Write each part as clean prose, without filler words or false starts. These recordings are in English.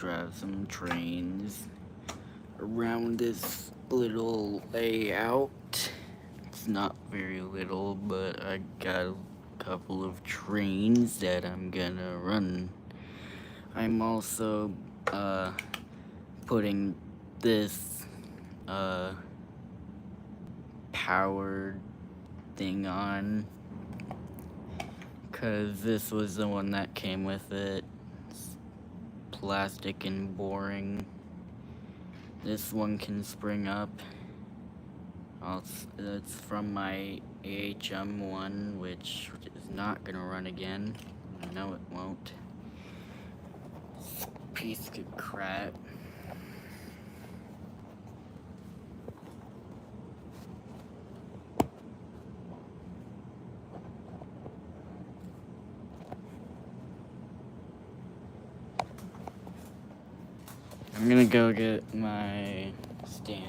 drive some trains around this little layout. It's not very little, but I got a couple of trains that I'm gonna run. I'm also putting this powered thing on, cause this was the one that came with it. It's plastic and boring. This one can spring up. It's from my AHM one, which is not gonna run again. I know it won't. Piece of crap. I'm gonna go get my stand.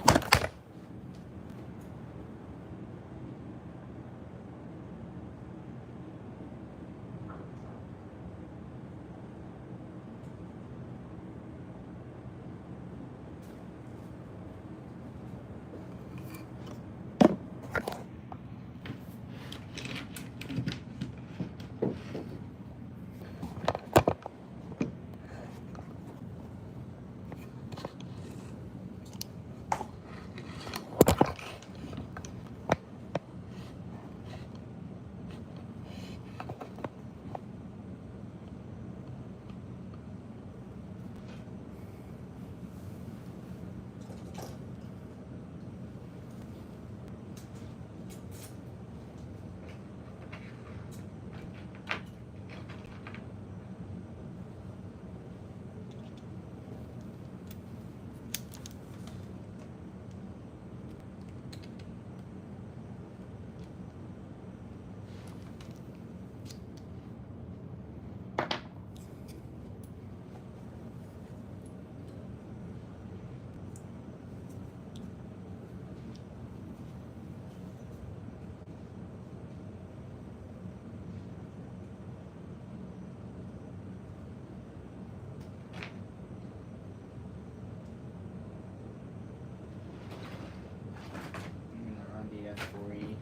I'm gonna run the F4E.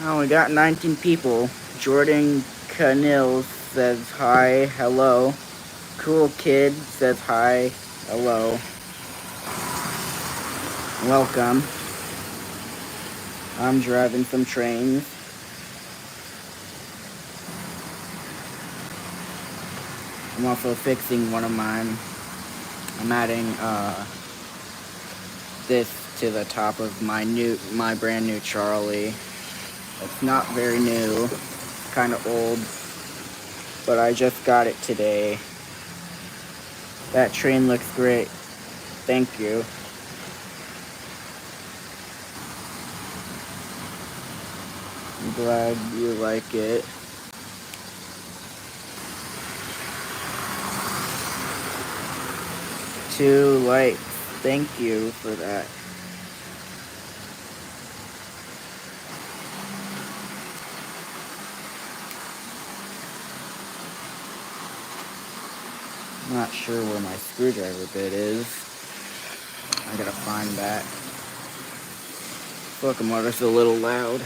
Oh, we got 19 people. Jordan Canil says hi, hello. Cool Kid says hi, hello. Welcome. I'm driving some trains. I'm also fixing one of mine. I'm adding this to the top of my brand new Charlie. It's not very new, kind of old, but I just got it today. That train looks great. Thank you. I'm glad you like it. Two likes. Thank you for that. I'm not sure where my screwdriver bit is. I gotta find that. Locomotive's a little loud.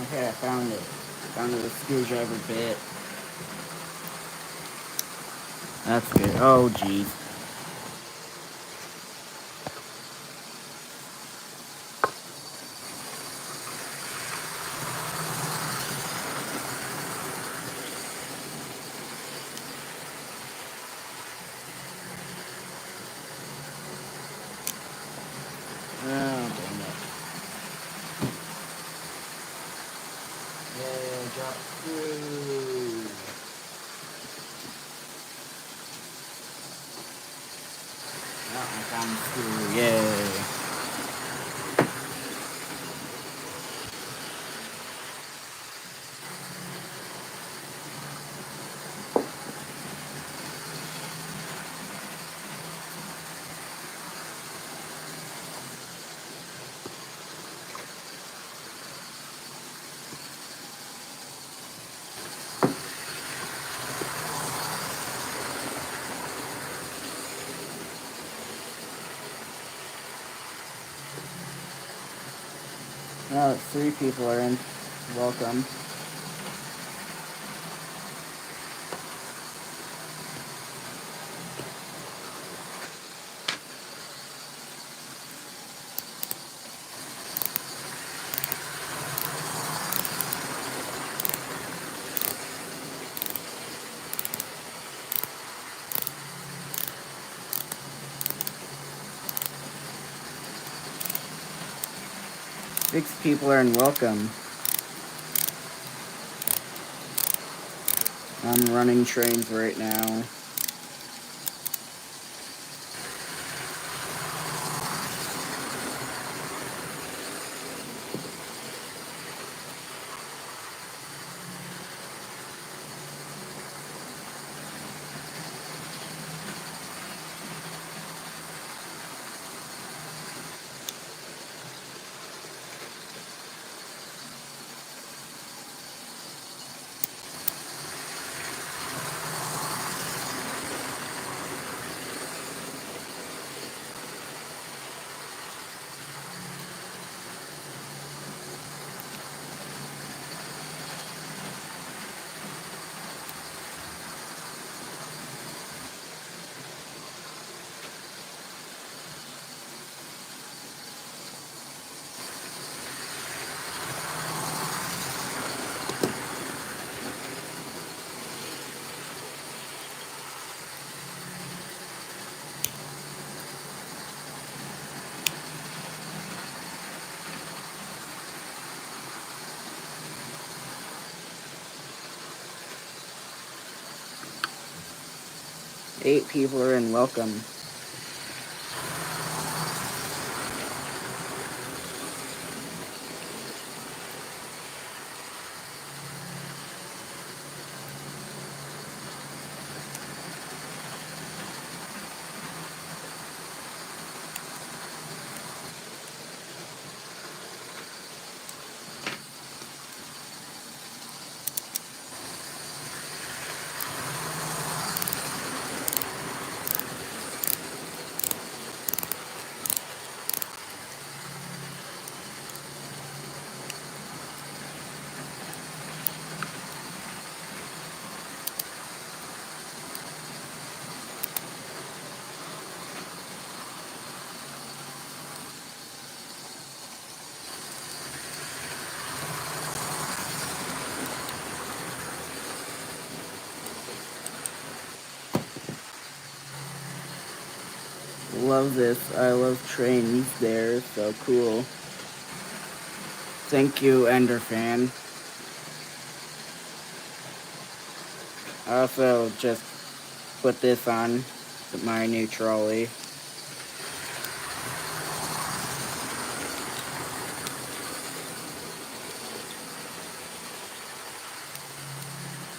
Okay, I found it. Found the screwdriver bit. That's good. Oh, jeez. Oh, dang it. Yay, drop screw. Oh, I found the screw. Yay. 3 people are in. Welcome. Six people are in. Welcome. I'm running trains right now. Eight people are in. Welcome. Love this. I love trains. They're so cool. Thank you, Enderfan. I also just put this on my new trolley.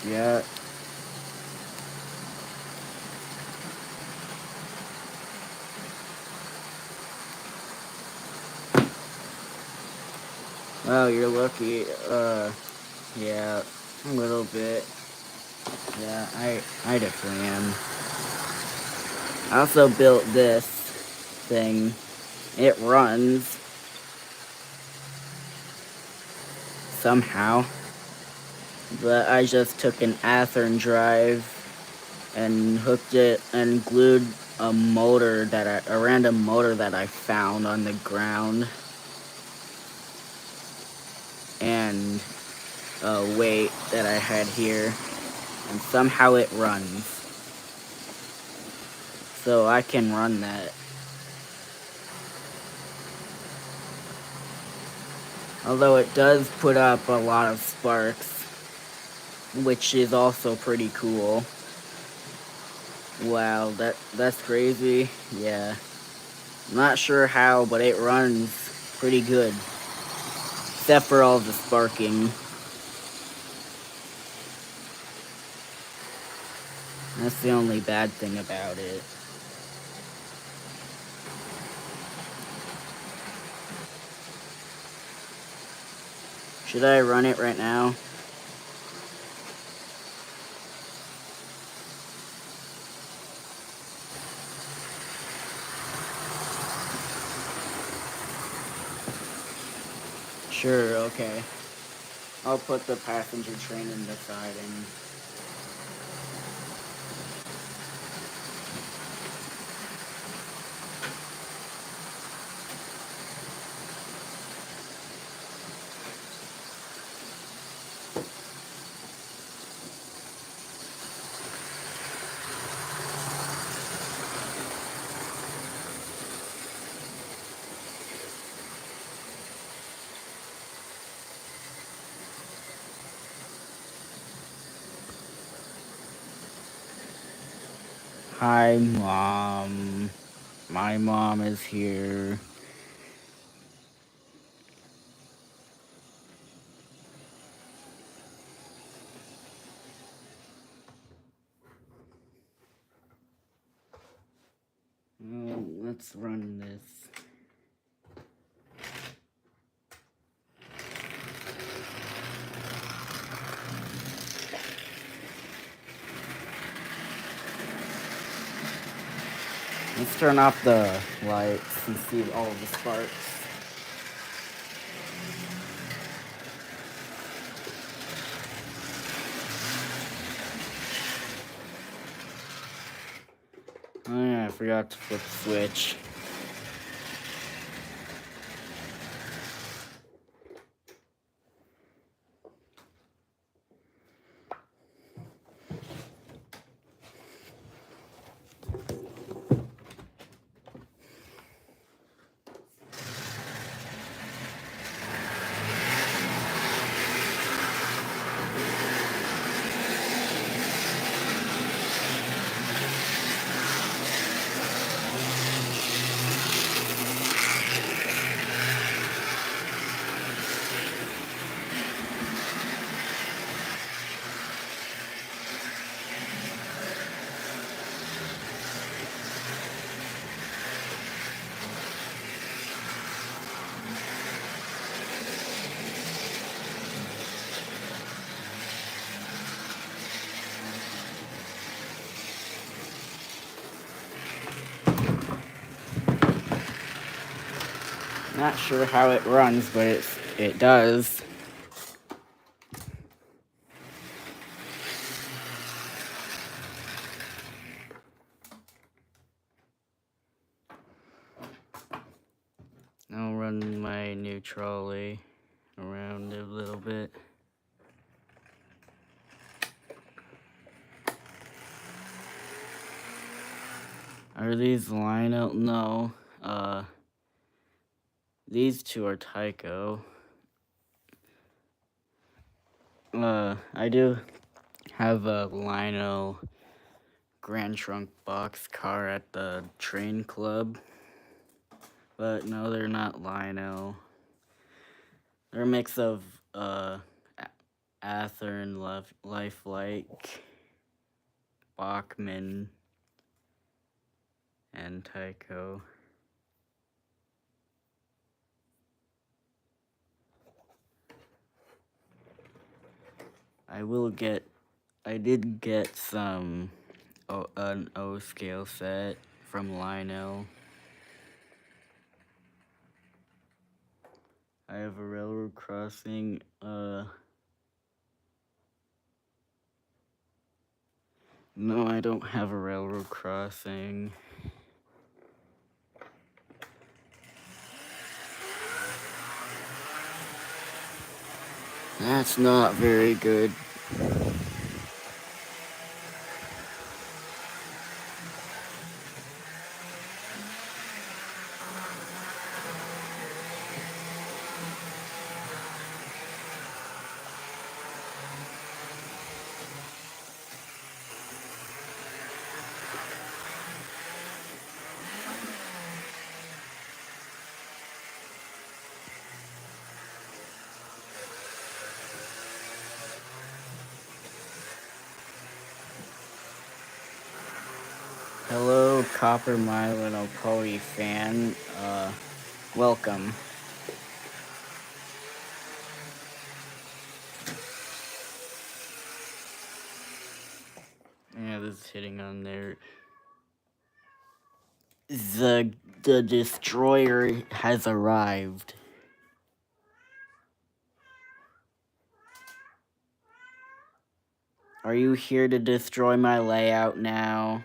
Yeah. Well, you're lucky. Yeah, a little bit. Yeah, I definitely am. I also built this thing. It runs. somehow. But I just took an Athearn drive and hooked it and glued a random motor that I found on the ground, and a weight that I had here, and somehow it runs. So I can run that. Although it does put up a lot of sparks, which is also pretty cool. Wow, that's crazy. Yeah. I'm not sure how, but it runs pretty good. Except for all the sparking. That's the only bad thing about it. Should I run it right now? Sure, okay. I'll put the passenger train in the siding. Hi, Mom. My mom is here. Well, let's run this. Let's turn off the lights and see all the sparks. Oh yeah, I forgot to flip the switch. Not sure how it runs, but it does. I'll run my new trolley around a little bit. Are these Lionel? No. These two are Tyco. I do have a Lionel Grand Trunk box car at the train club. But no, they're not Lionel. They're a mix of, Athearn, Lifelike, Bachman, and Tyco. I did get an O scale set from Lionel. I have a railroad crossing. No, I don't have a railroad crossing. That's not very good. Hello, Copper Milo Cody fan. Welcome. Yeah, this is hitting on there. The destroyer has arrived. Are you here to destroy my layout now?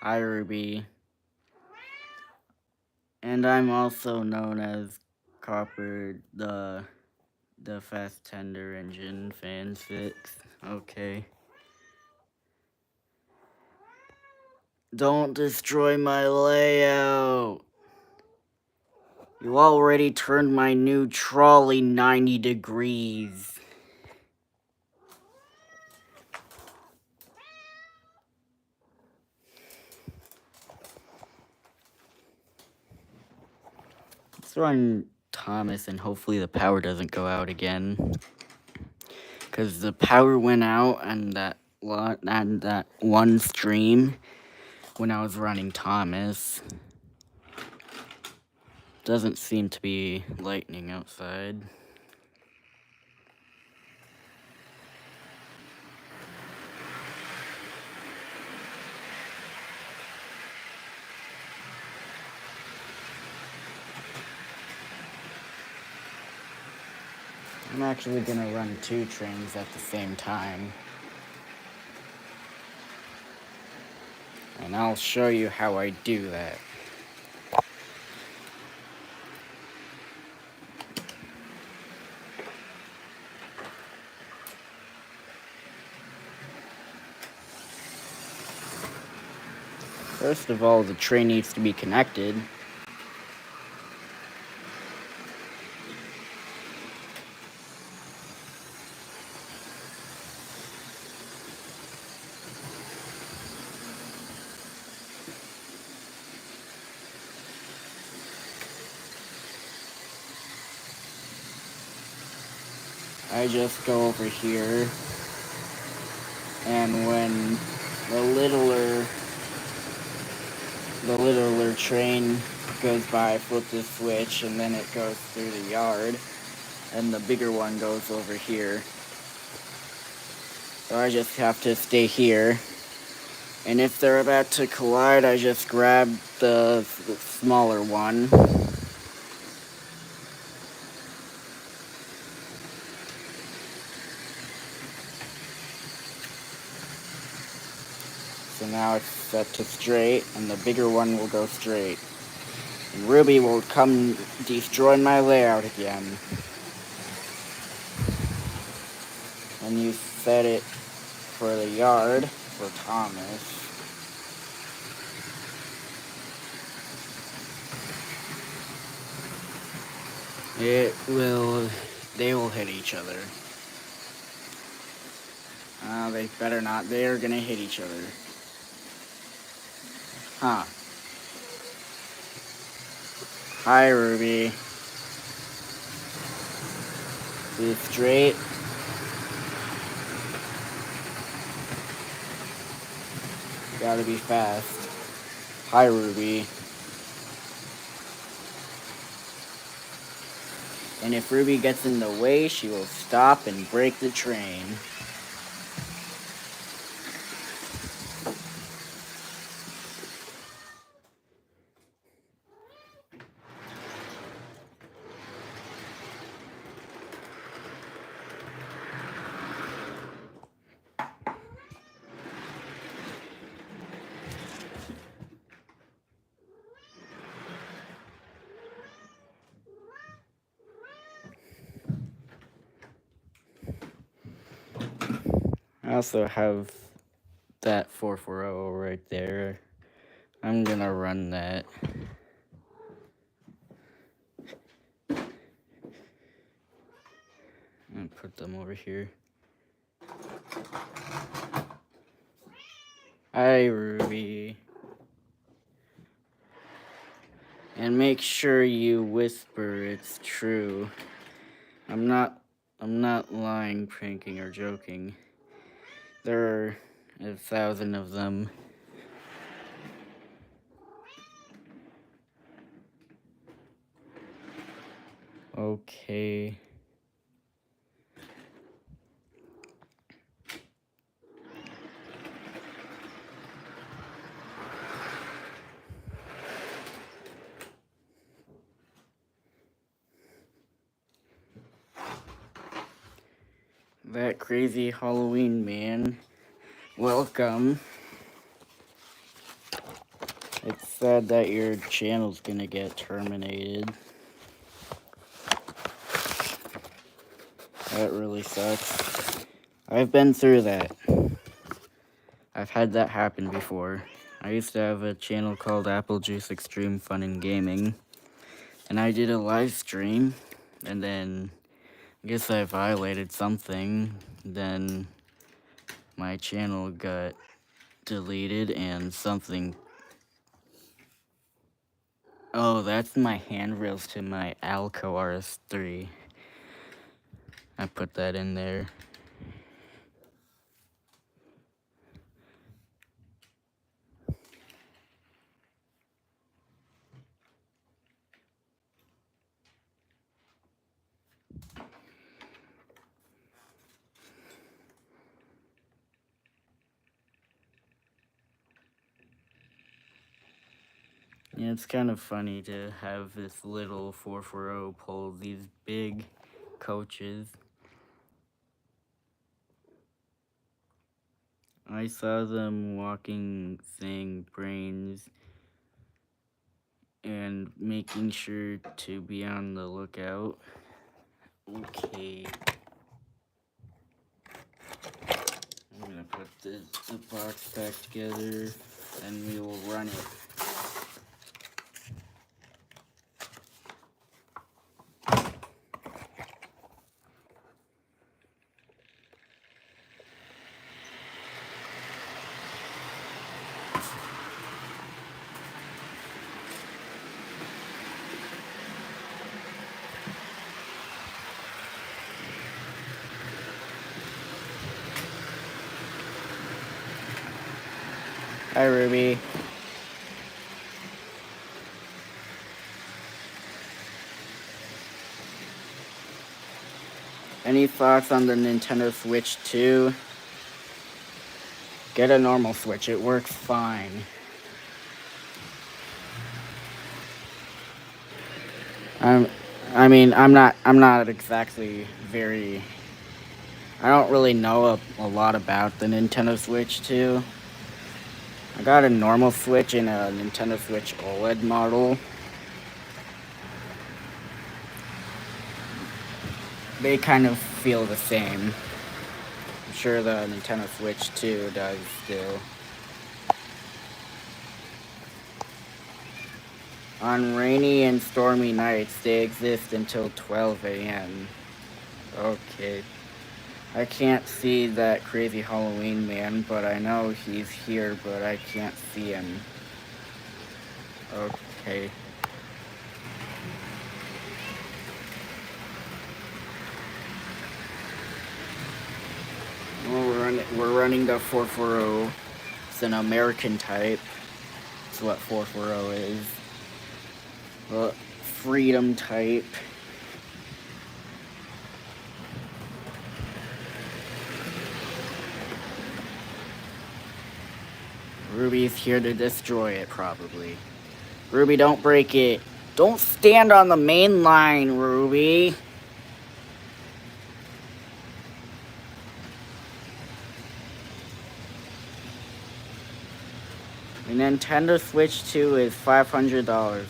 Hi, Ruby. And I'm also known as Copper, the fast tender engine fan 6. Okay. Don't destroy my layout. You already turned my new trolley 90 degrees. Let's run Thomas and hopefully the power doesn't go out again. Because the power went out on that one stream when I was running Thomas. Doesn't seem to be lightning outside. I'm actually gonna run 2 trains at the same time. And I'll show you how I do that. First of all, the train needs to be connected. I just go over here, and when the littler train goes by, I flip the switch, and then it goes through the yard, and the bigger one goes over here. So I just have to stay here, and if they're about to collide, I just grab the smaller one. So now it's set to straight, and the bigger one will go straight. And Ruby will come destroy my layout again. And you set it for the yard for Thomas. They will hit each other. They better not. They are gonna hit each other. Huh. Hi, Ruby. Be straight. Gotta be fast. Hi, Ruby. And if Ruby gets in the way, she will stop and break the train. also have that 440 right there. I'm gonna run that. And put them over here. Hi, Ruby. And make sure you whisper it's true. I'm not lying, pranking, or joking. There are 1,000 of them. Okay. That crazy Halloween man. Welcome. It's sad that your channel's gonna get terminated. That really sucks. I've been through that. I've had that happen before. I used to have a channel called Apple Juice Extreme Fun and Gaming. And I did a live stream. And then I guess I violated something. Then my channel got deleted and something. Oh, that's my handrails to my Alco RS3. I put that in there. Yeah, it's kind of funny to have this little 440 pull these big coaches. I saw them walking, saying brains, and making sure to be on the lookout. Okay. I'm gonna put the box back together, and we will run it. Hi, Ruby. Any thoughts on the Nintendo Switch 2? Get a normal Switch, it works fine. I'm not exactly very... I don't really know a lot about the Nintendo Switch 2. I got a normal Switch and a Nintendo Switch OLED model. They kind of feel the same. I'm sure the Nintendo Switch 2 does still. On rainy and stormy nights, they exist until 12 a.m. Okay. I can't see that crazy Halloween man, but I know he's here, but I can't see him. Okay. Well, we're running the 440. It's an American type. That's what 440 is. The Freedom type. Ruby's here to destroy it, probably. Ruby, don't break it. Don't stand on the main line, Ruby. The Nintendo Switch 2 is $500.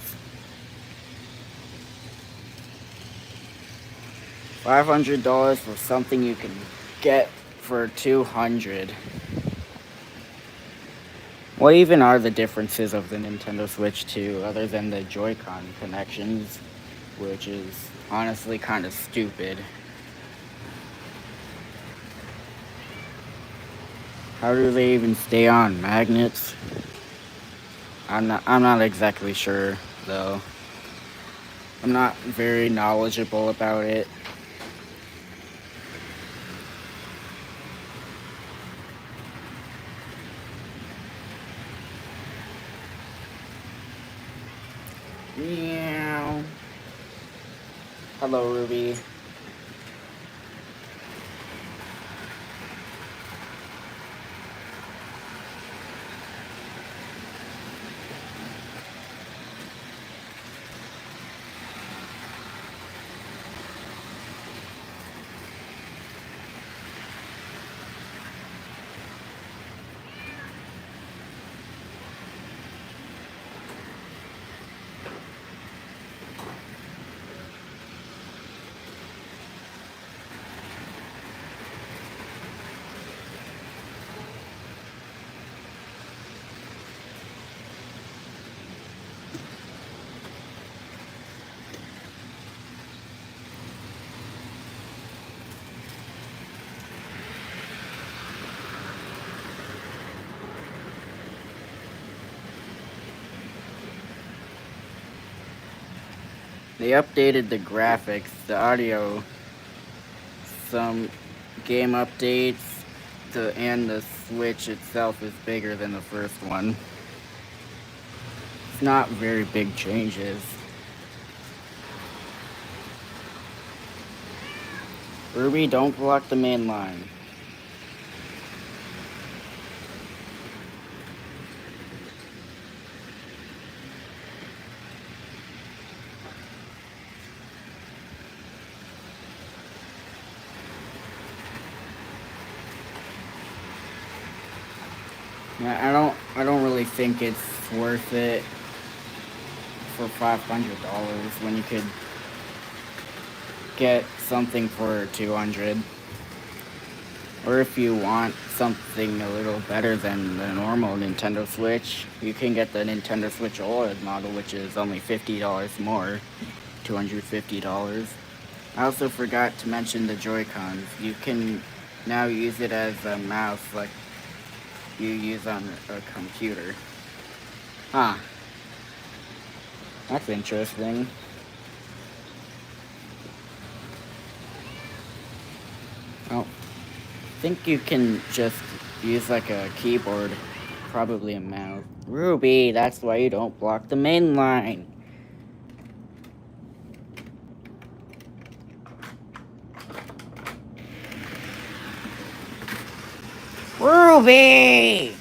$500 for something you can get for 200. What even are the differences of the Nintendo Switch 2 other than the Joy-Con connections, which is honestly kind of stupid. How do they even stay on? Magnets? I'm not exactly sure though. I'm not very knowledgeable about it. Meow. Hello, Ruby. They updated the graphics, the audio, some game updates, and the Switch itself is bigger than the first one. It's not very big changes. Ruby, don't block the main line. Yeah, I don't really think it's worth it for $500 when you could get something for 200. Or if you want something a little better than the normal Nintendo Switch, you can get the Nintendo Switch OLED model, which is only $50 more, $250. I also forgot to mention the Joy-Cons. You can now use it as a mouse like you use on a computer. Huh. That's interesting. Oh. I think you can just use like a keyboard, probably a mouse. Ruby, that's why you don't block the main line. Ruby!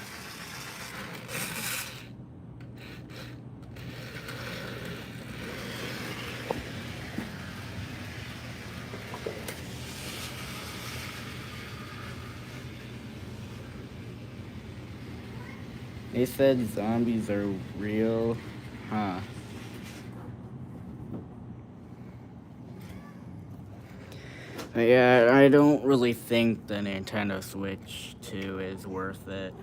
They said zombies are real, huh? But yeah, I don't really think the Nintendo Switch 2 is worth it.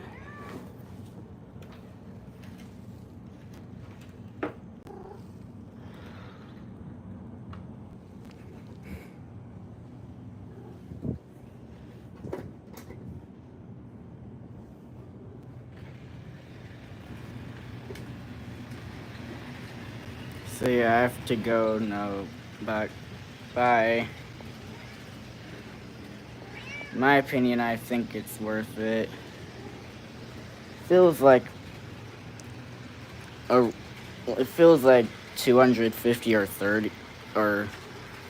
So yeah, I have to go now. Bye. In my opinion, I think it's worth it. Feels like it feels like 250 or 30 or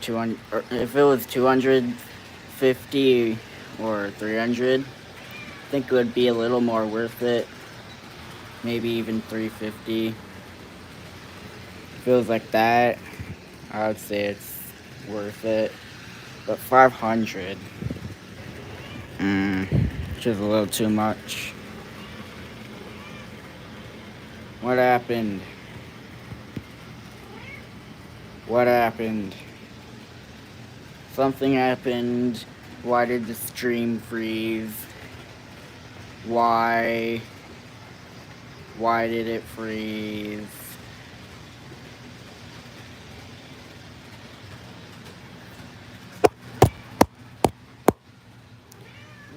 200. Or if it was 250 or 300, I think it would be a little more worth it. Maybe even 350. Feels like that. I would say it's worth it. But 500, which is a little too much. What happened? What happened? Something happened. Why did the stream freeze? Why? Why did it freeze?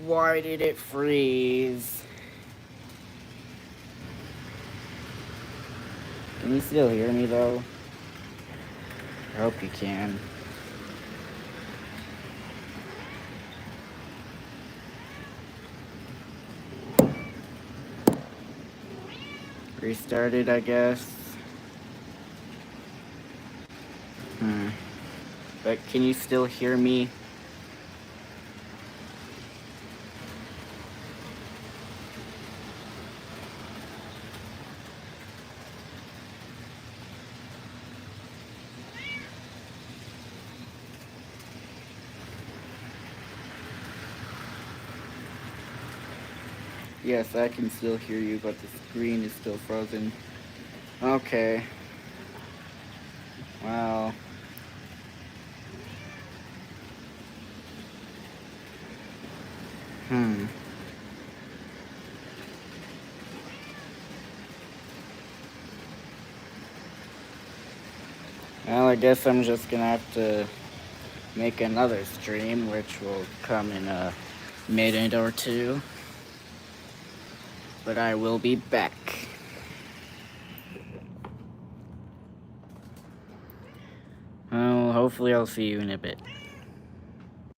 Why did it freeze? Can you still hear me though? I hope you can. Restarted, I guess. But can you still hear me? Yes, I can still hear you, but the screen is still frozen. Okay. Well. Well, I guess I'm just gonna have to make another stream, which will come in a minute or two. But I will be back. Oh, hopefully I'll see you in a bit.